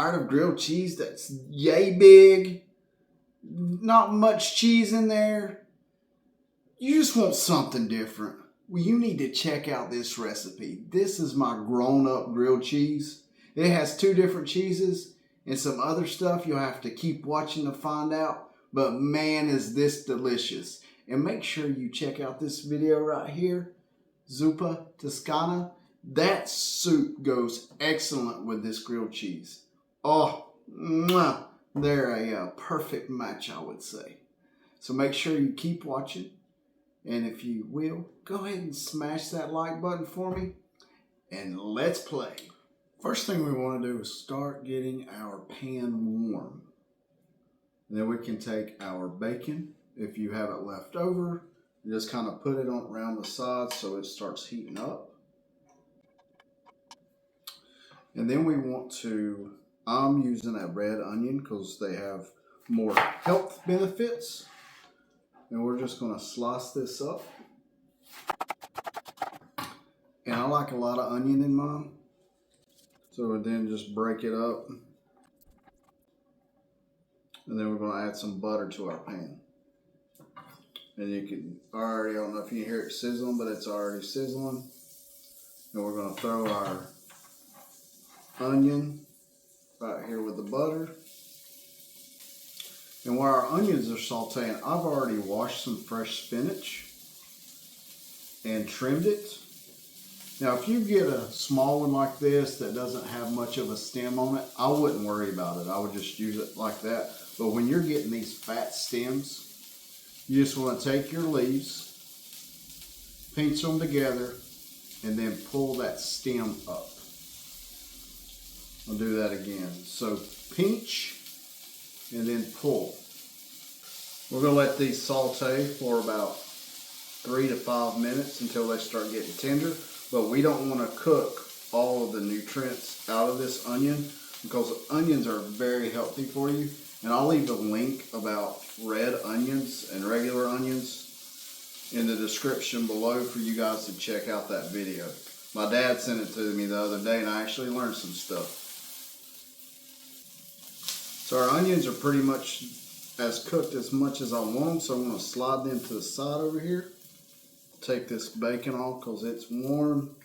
tired of grilled cheese that's yay big, not much cheese in there? You just want something different. Well, you need to check out this recipe. This is my grown-up grilled cheese. It has 2 different cheeses and some other stuff you'll have to keep watching to find out. But man, is this delicious. And make sure you check out this video right here, Zuppa Toscana. That soup goes excellent with this grilled cheese. Oh, mwah, they're a perfect match, I would say. So make sure you keep watching. And if you will, go ahead and smash that like button for me. And let's play. First thing we want to do is start getting our pan warm. And then we can take our bacon. If you have it left over, you just kind of put it on around the sides so it starts heating up. And then we want to, I'm using a red onion because they have more health benefits. And we're just going to slice this up. And I like a lot of onion in mine. So then just break it up. And then we're going to add some butter to our pan. And you can already, I don't know if you can hear it sizzling, but it's already sizzling. And we're going to throw our onion right here with the butter. And while our onions are sauteing, I've already washed some fresh spinach and trimmed it. Now, if you get a small one like this that doesn't have much of a stem on it, I wouldn't worry about it. I would just use it like that. But when you're getting these fat stems, you just want to take your leaves, pinch them together, and then pull that stem up. I'll do that again. So pinch and then pull. We're going to let these saute for about 3 to 5 minutes until they start getting tender. But we don't want to cook all of the nutrients out of this onion because onions are very healthy for you. And I'll leave a link about red onions and regular onions in the description below for you guys to check out that video. My dad sent it to me the other day and I actually learned some stuff. So our onions are pretty much as cooked as much as I want them. So I'm going to slide them to the side over here. Take this bacon off because it's warm.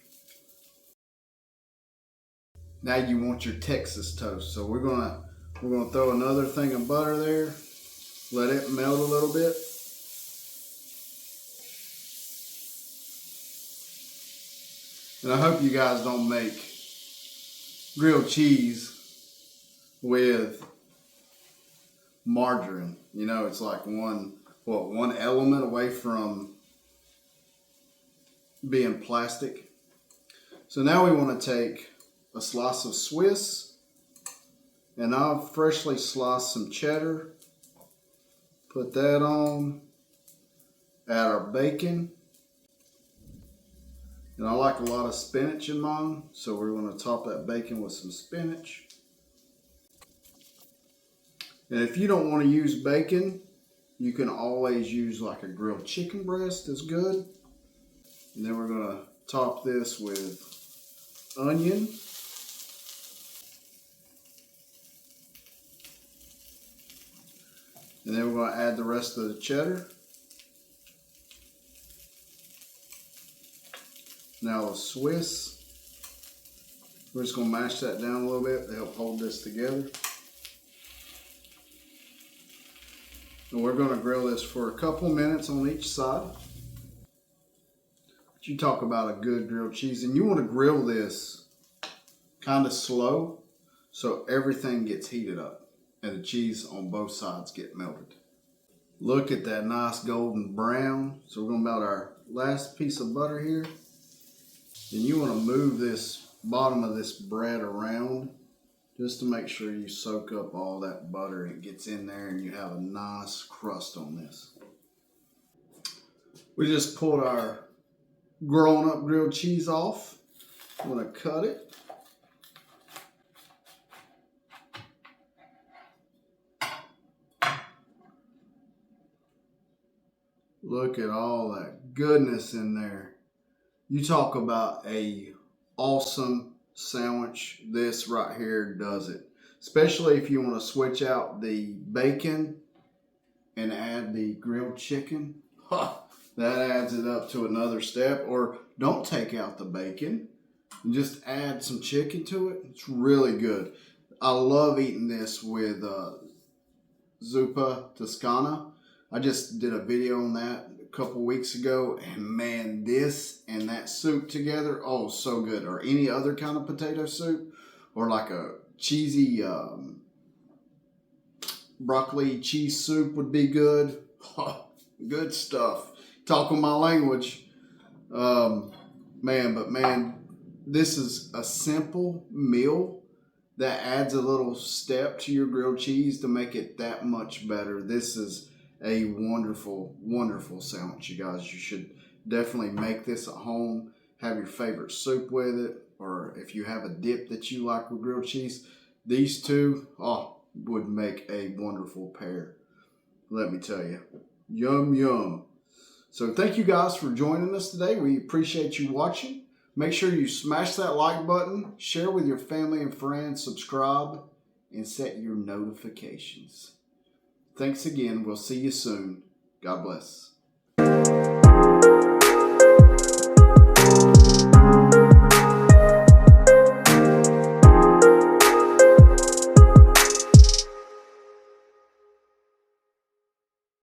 Now you want your Texas toast. So we're gonna throw another thing of butter there. Let it melt a little bit. And I hope you guys don't make grilled cheese with margarine. You know, it's like one element away from being plastic. So now we want to take a slice of Swiss, and I've freshly sliced some cheddar. Put that on. Add our bacon. And I like a lot of spinach in mine, so we're going to top that bacon with some spinach. And if you don't want to use bacon, you can always use like a grilled chicken breast is good. And then we're going to top this with onion. And then we're going to add the rest of the cheddar. Now the Swiss. We're just going to mash that down a little bit to help hold this together. And we're going to grill this for a couple minutes on each side. But you talk about a good grilled cheese, and you want to grill this kind of slow so everything gets heated up and the cheese on both sides get melted. Look at that nice golden brown. So we're going to melt our last piece of butter here. And you want to move this bottom of this bread around just to make sure you soak up all that butter and it gets in there and you have a nice crust on this. We just pulled our grown-up grilled cheese off. I'm going to cut it. Look at all that goodness in there. You talk about a awesome sandwich. This right here does it. especially if you want to switch out the bacon and add the grilled chicken. That adds it up to another step. Or don't take out the bacon and just add some chicken to it. It's really good. I love eating this with zuppa toscana. I just did a video on that a couple weeks ago, and man, this and that soup together, oh, so good. Or any other kind of potato soup, or like a cheesy broccoli cheese soup would be good. Good stuff. Talking my language. Man, this is a simple meal that adds a little step to your grilled cheese to make it that much better. This is a wonderful, wonderful sandwich, you guys. You should definitely make this at home. Have your favorite soup with it, or if you have a dip that you like with grilled cheese, these two, would make a wonderful pair. Let me tell you. Yum, yum. So thank you guys for joining us today. We appreciate you watching. Make sure you smash that like button, share with your family and friends, subscribe, and set your notifications. Thanks again. We'll see you soon. God bless.